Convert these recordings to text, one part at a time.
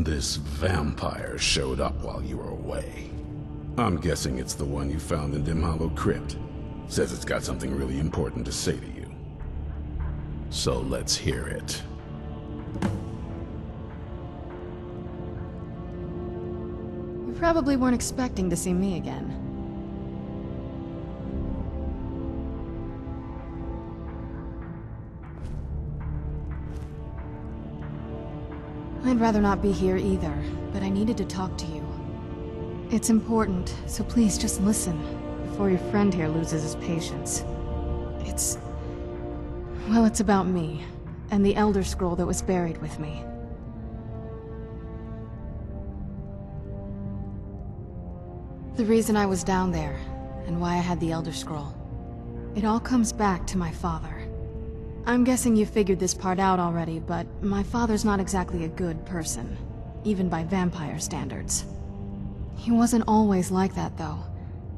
This vampire showed up while you were away. I'm guessing it's the one you found in Dim Hollow Crypt. Says it's got something really important to say to you. So let's hear it. You probably weren't expecting to see me again. I'd rather not be here either, but I needed to talk to you. It's important, so please just listen, before your friend here loses his patience. Well, it's about me, and the Elder Scroll that was buried with me. The reason I was down there, and why I had the Elder Scroll. It all comes back to my father. I'm guessing you figured this part out already, but my father's not exactly a good person, even by vampire standards. He wasn't always like that, though.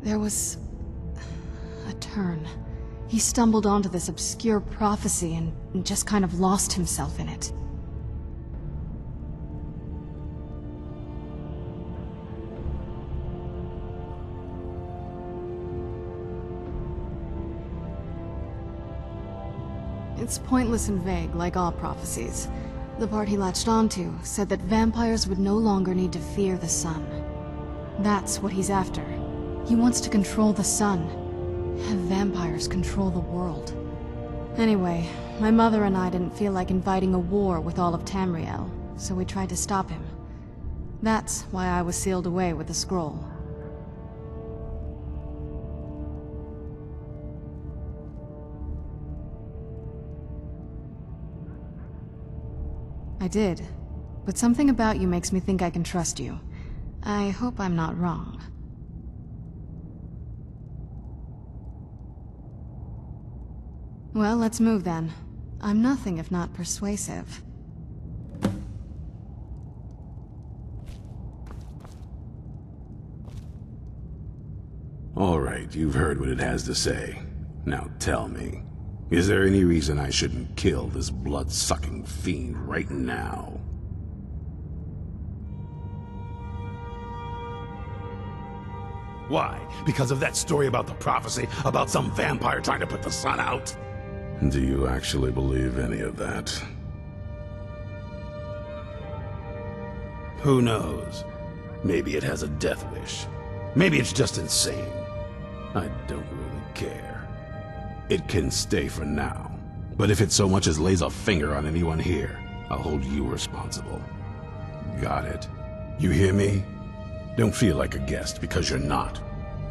There was a turn. He stumbled onto this obscure prophecy and just kind of lost himself in it. It's pointless and vague, like all prophecies. The part he latched onto said that vampires would no longer need to fear the sun. That's what he's after. He wants to control the sun. Have vampires control the world. Anyway, my mother and I didn't feel like inviting a war with all of Tamriel, so we tried to stop him. That's why I was sealed away with the scroll. I did, but something about you makes me think I can trust you. I hope I'm not wrong. Well, let's move then. I'm nothing if not persuasive. All right, you've heard what it has to say. Now tell me, is there any reason I shouldn't kill this blood-sucking fiend right now? Why? Because of that story about the prophecy, about some vampire trying to put the sun out? Do you actually believe any of that? Who knows? Maybe it has a death wish. Maybe it's just insane. I don't really care. It can stay for now. But if it so much as lays a finger on anyone here, I'll hold you responsible. Got it? You hear me? Don't feel like a guest, because you're not.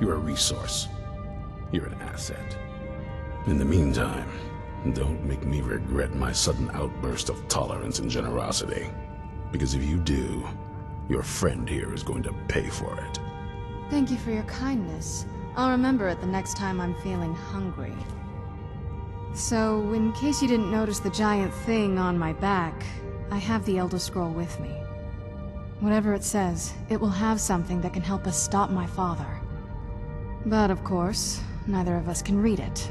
You're a resource. You're an asset. In the meantime, don't make me regret my sudden outburst of tolerance and generosity. Because if you do, your friend here is going to pay for it. Thank you for your kindness. I'll remember it the next time I'm feeling hungry. So, in case you didn't notice the giant thing on my back, I have the Elder Scroll with me. Whatever it says, it will have something that can help us stop my father. But of course, neither of us can read it.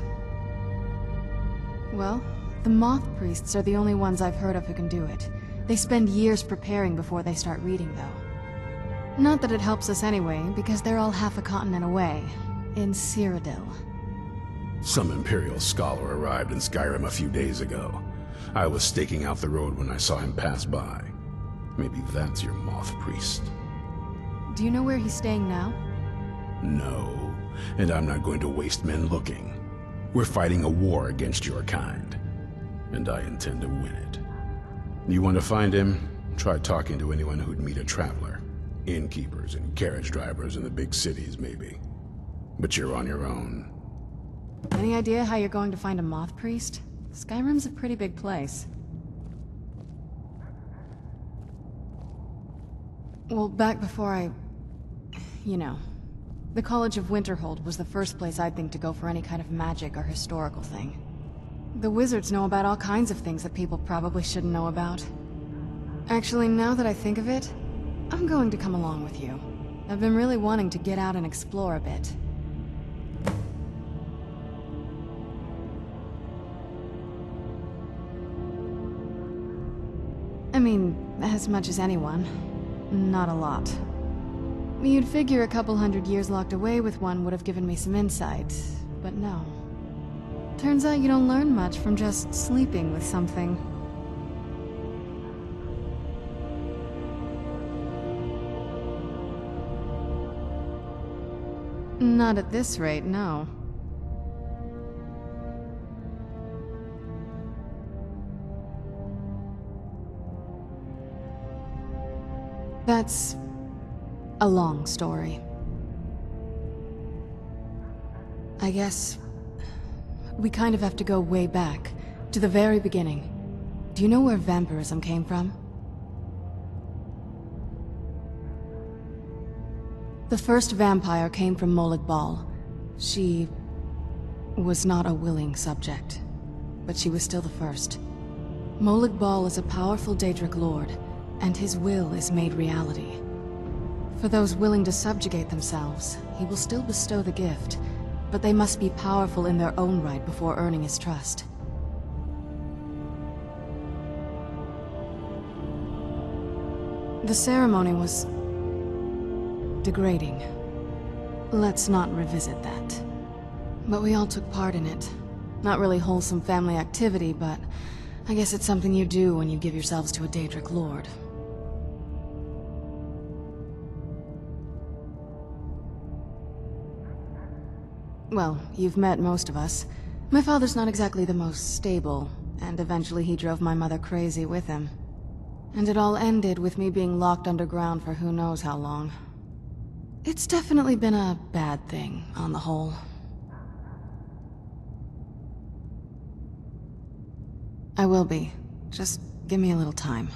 Well, the Moth Priests are the only ones I've heard of who can do it. They spend years preparing before they start reading, though. Not that it helps us anyway, because they're all half a continent away, in Cyrodiil. Some Imperial scholar arrived in Skyrim a few days ago. I was staking out the road when I saw him pass by. Maybe that's your Moth Priest. Do you know where he's staying now? No, and I'm not going to waste men looking. We're fighting a war against your kind, and I intend to win it. You want to find him? Try talking to anyone who'd meet a traveler. Innkeepers and carriage drivers in the big cities, maybe. But you're on your own. Any idea how you're going to find a Moth Priest? Skyrim's a pretty big place. Well, back before you know, the College of Winterhold was the first place I'd think to go for any kind of magic or historical thing. The wizards know about all kinds of things that people probably shouldn't know about. Actually, now that I think of it, I'm going to come along with you. I've been really wanting to get out and explore a bit. I mean, as much as anyone. not a lot. You'd figure a couple hundred years locked away with one would have given me some insight, but no. Turns out you don't learn much from just sleeping with something. Not at this rate, no. That's a long story. I guess we kind of have to go way back, to the very beginning. Do you know where vampirism came from? The first vampire came from Molag Bal. She was not a willing subject, but she was still the first. Molag Bal is a powerful Daedric lord, and his will is made reality. For those willing to subjugate themselves, he will still bestow the gift, but they must be powerful in their own right before earning his trust. The ceremony was degrading. Let's not revisit that. But we all took part in it. Not really wholesome family activity, but I guess it's something you do when you give yourselves to a Daedric lord. Well, you've met most of us. My father's not exactly the most stable, and eventually he drove my mother crazy with him. And it all ended with me being locked underground for who knows how long. It's definitely been a bad thing, on the whole. I will be. Just give me a little time.